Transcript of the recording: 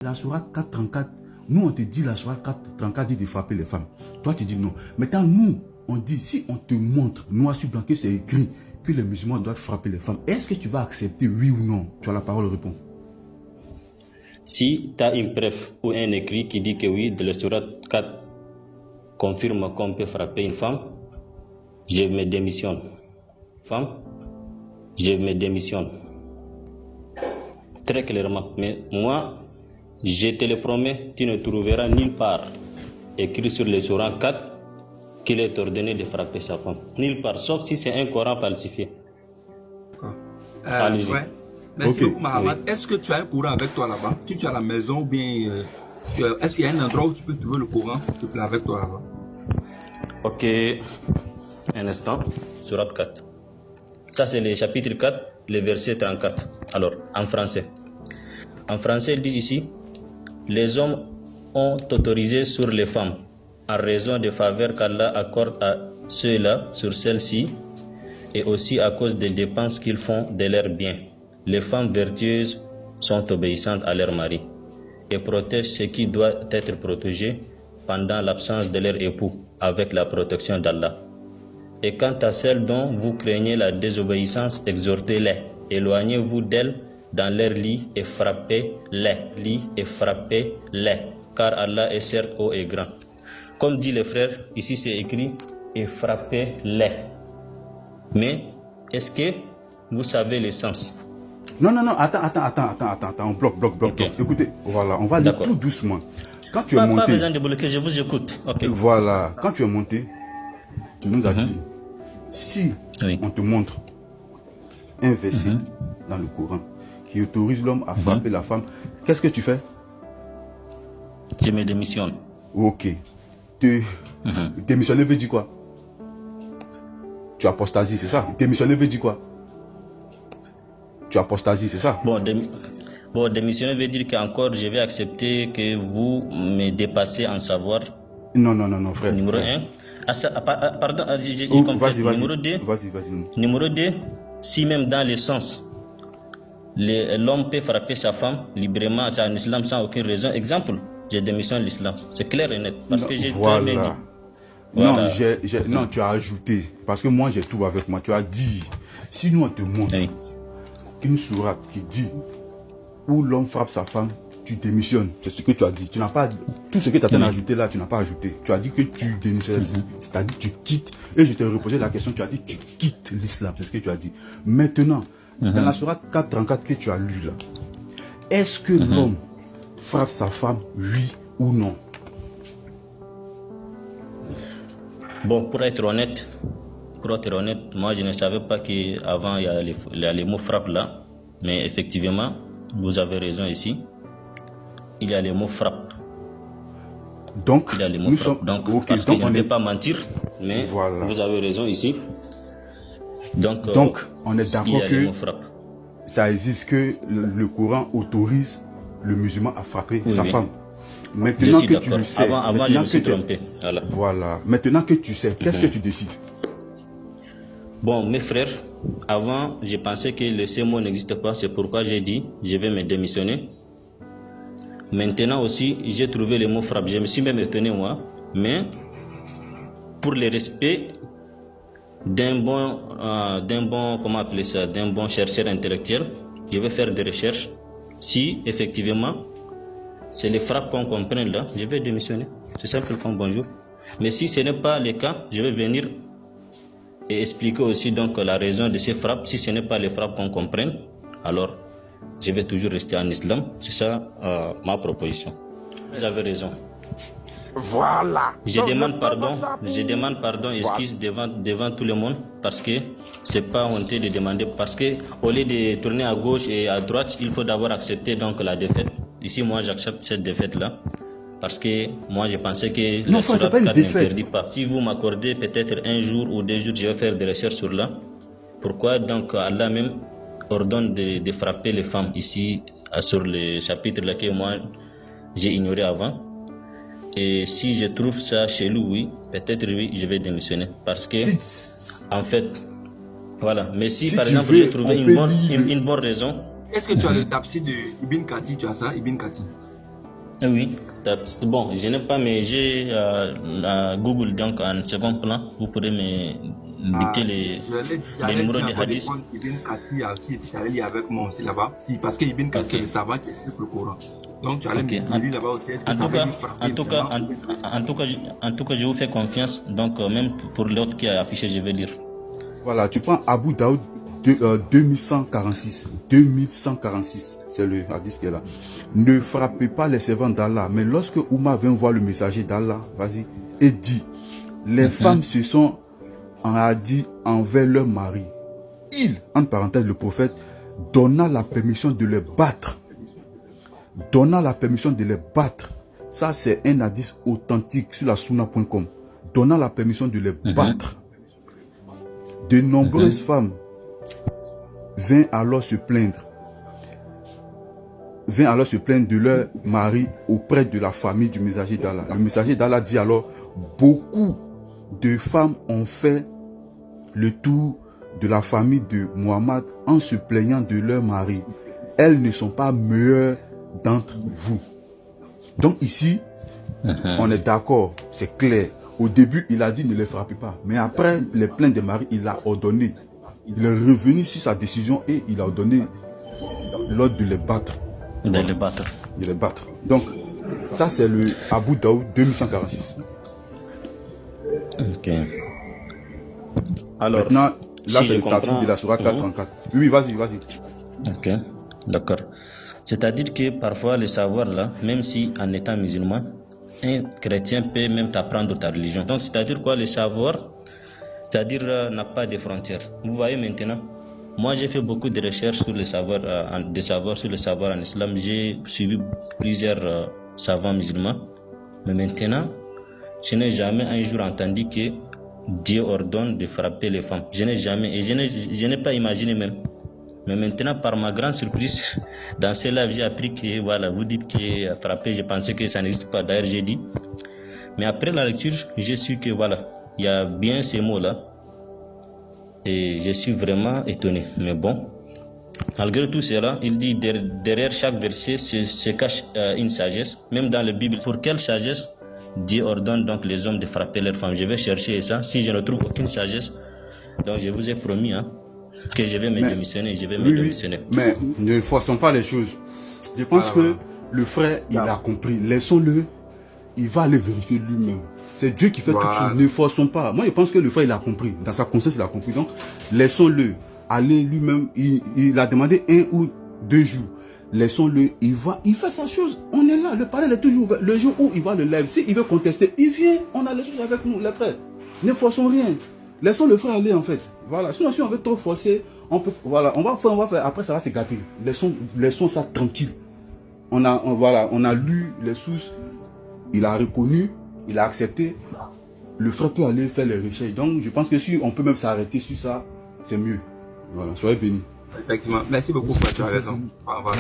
La sourate 434, nous on te dit la sourate 434 dit de frapper les femmes. Toi tu dis non. Maintenant nous, on dit, si on te montre, noir sur blanc, que c'est écrit que les musulmans doivent frapper les femmes, est-ce que tu vas accepter oui ou non? Tu as la parole, réponds. Si tu as une preuve ou un écrit qui dit que oui, de la sourate 4 confirme qu'on peut frapper une femme, je me démissionne. Femme, je me démissionne. Très clairement. Mais moi, je te le promets, tu ne trouveras nulle part écrit sur le Coran 4 qu'il est ordonné de frapper sa femme. Nulle part, sauf si c'est un Coran falsifié. Ouais. Merci beaucoup, Mahamad. Oui. Est-ce que tu as un Coran avec toi là-bas? Si tu es à la maison ou bien... est-ce qu'il y a un endroit où tu peux trouver le Coran, s'il te plaît, avec toi là-bas? Ok. Un instant. Surat 4. Ça, c'est le chapitre 4, le verset 34. Alors, en français. En français, il dit ici, les hommes ont autorisé sur les femmes, en raison des faveurs qu'Allah accorde à ceux-là sur celles-ci, et aussi à cause des dépenses qu'ils font de leurs biens. Les femmes vertueuses sont obéissantes à leur mari et protègent ce qui doit être protégé pendant l'absence de leur époux, avec la protection d'Allah. Et quant à celles dont vous craignez la désobéissance, exhortez-les, éloignez-vous d'elles dans leur lit et frappez-les, car Allah est certes haut et grand. Comme dit le frère, ici c'est écrit, et frappez-les. Mais, est-ce que vous savez le sens? Non, attends, on bloque. Okay. Écoutez, voilà, on va aller tout doucement. Quand tu es monté... Pas besoin de bloquer, je vous écoute. Okay. Voilà, quand tu es monté, tu nous as dit, si on te montre un verset dans le Coran qui autorise l'homme à frapper la femme, qu'est-ce que tu fais? Je me démissionne. Ok. Démissionner veut dire quoi? Tu apostasies, c'est ça? Démissionner veut dire quoi? Tu apostasies, c'est ça? Bon, démissionner veut dire qu'encore je vais accepter que vous me dépassez en savoir. Non, frère. Numéro 1. Pardon, je complète. Numéro 2. Vas-y. Numéro 2, si même dans le sens, l'homme peut frapper sa femme librement en islam sans aucune raison. Exemple, je démissionne l'islam. C'est clair et net. Parce que j'ai très bien dit. Voilà. Non, tu as ajouté. Parce que moi, j'ai tout avec moi. Tu as dit, si nous on te montre une sourate qui dit où l'homme frappe sa femme, tu démissionnes. C'est ce que tu as dit. Tu n'as pas tout ce que tu as ajouté là, tu n'as pas ajouté. Tu as dit que tu démissionnes. C'est-à-dire tu quittes. Et je t'ai reposé la question, tu as dit tu quittes l'islam. C'est ce que tu as dit. Maintenant, dans la sourate 434 que tu as lu là, est-ce que l'homme frappe sa femme, oui ou non? Bon, pour être honnête, moi je ne savais pas qu'avant il y a les mots frappe là, mais effectivement, vous avez raison ici. Il y a les mots frappe. Donc, il y a les mots frappe. Donc, parce que je ne vais pas mentir, mais vous avez raison ici. Donc on est d'accord que ça existe, que le Coran autorise le musulman à frapper sa femme. Maintenant que tu le sais, avant je me suis trompé. Voilà. Maintenant que tu sais, qu'est-ce que tu décides? Bon, mes frères, avant, je pensais que ces mots n'existent pas. C'est pourquoi j'ai dit, je vais me démissionner. Maintenant aussi, j'ai trouvé le mot frappe. Je me suis même étonné, moi. Mais, pour le respect d'un bon, comment appeler ça, d'un bon chercheur intellectuel, je vais faire des recherches. Si, effectivement, c'est les frappes qu'on comprenne là, je vais démissionner. C'est simple comme bonjour. Mais si ce n'est pas le cas, je vais venir et expliquer aussi donc la raison de ces frappes. Si ce n'est pas les frappes qu'on comprenne, alors je vais toujours rester en islam. C'est ça ma proposition. Vous avez raison. Voilà. Je demande pardon, excuse devant tout le monde, parce que c'est pas honteux de demander, parce que au lieu de tourner à gauche et à droite, il faut d'abord accepter donc la défaite. Ici, moi, j'accepte cette défaite-là, parce que moi, je pensais que la Sourate 4 n'interdit pas. Si vous m'accordez peut-être un jour ou 2 jours, je vais faire des recherches sur là. Pourquoi donc Allah même ordonne de frapper les femmes ici, sur le chapitre là que moi, j'ai ignoré avant. Et si je trouve ça chez lui, oui, peut-être oui, je vais démissionner. Parce que, en fait, voilà. Mais si par exemple, j'ai trouvé une bonne raison. Est-ce que tu as le tafsir de Ibn Kathir? Tu as ça, Ibn Kathir? Oui, bon, je n'ai pas, mais j'ai Google, donc en second plan, vous pourrez me dicter les numéros de hadith. Ibn Kathir a aussi été allé lire avec moi aussi là-bas. Si, parce que Ibn Kathir, c'est le savant qui explique le Coran. Donc tu allais me lire là-bas aussi. En tout cas, je vous fais confiance. Donc, même pour l'autre qui a affiché, je vais lire. Voilà, tu prends Abu Daoud 2146. 2146, c'est le hadith qui est là. Ne frappez pas les servants d'Allah. Mais lorsque Oumar vint voir le messager d'Allah, vas-y, et dit, les femmes se sont enhardies envers leur mari. Il, entre parenthèses, le prophète, donna la permission de les battre. Donna la permission de les battre. Ça, c'est un hadith authentique sur la sunna.com. Donna la permission de les battre. De nombreuses femmes vinrent alors se plaindre de leur mari auprès de la famille du messager d'Allah. Le messager d'Allah dit alors, beaucoup de femmes ont fait le tour de la famille de Muhammad en se plaignant de leur mari. Elles ne sont pas meilleures d'entre vous. Donc ici, on est d'accord, c'est clair. Au début, il a dit ne les frappez pas. Mais après les plaintes des maris, il a ordonné. Il est revenu sur sa décision et il a ordonné l'ordre de les battre. De les battre. De les battre. Donc, ça c'est le Abu Daoud 2146. Ok. Alors, maintenant, là si c'est le tafsir de la Sourate 434. Oui, vas-y. Ok, d'accord. C'est-à-dire que parfois le savoir là, même si en étant musulman, un chrétien peut même t'apprendre ta religion. Donc c'est-à-dire quoi, le savoir, c'est-à-dire n'a pas de frontières. Vous voyez maintenant, moi j'ai fait beaucoup de recherches sur le savoir, sur le savoir en islam. J'ai suivi plusieurs savants musulmans, mais maintenant, je n'ai jamais un jour entendu que Dieu ordonne de frapper les femmes. Je n'ai jamais, et je n'ai pas imaginé même. Mais maintenant, par ma grande surprise, dans ce live, j'ai appris que, voilà, vous dites que frapper, je pensais que ça n'existe pas. D'ailleurs, j'ai dit. Mais après la lecture, j'ai su que, voilà, il y a bien ces mots-là. Et je suis vraiment étonné. Mais bon, malgré tout cela, il dit derrière chaque verset se cache une sagesse. Même dans la Bible, pour quelle sagesse Dieu ordonne donc les hommes de frapper leurs femmes? Je vais chercher ça. Si je ne trouve aucune sagesse, donc je vous ai promis, que je vais me démissionner, démissionner. Mais ne forçons pas les choses. Je pense que le frère, il a compris. Laissons-le, il va aller vérifier lui-même. C'est Dieu qui fait tout ça. Ne forçons pas. Moi, je pense que le frère, il a compris. Dans sa conscience, il a compris. Donc, laissons-le aller lui-même. Il a demandé 1 ou 2 jours. Laissons-le, il fait sa chose. On est là, le parrain est toujours ouvert. Le jour où il va le live, s'il veut contester, il vient. On a les choses avec nous, les frères. Ne forçons rien. Laissons le frère aller en fait. Voilà. Sinon, si on veut trop forcer, on peut. Voilà. On va faire. Après, ça va se gâter. Laissons ça tranquille. On a lu les sources. Il a reconnu. Il a accepté. Le frère peut aller faire les recherches. Donc, je pense que si on peut même s'arrêter sur ça, c'est mieux. Voilà. Soyez bénis. Effectivement. Merci beaucoup, frère. Tu as raison. Au revoir.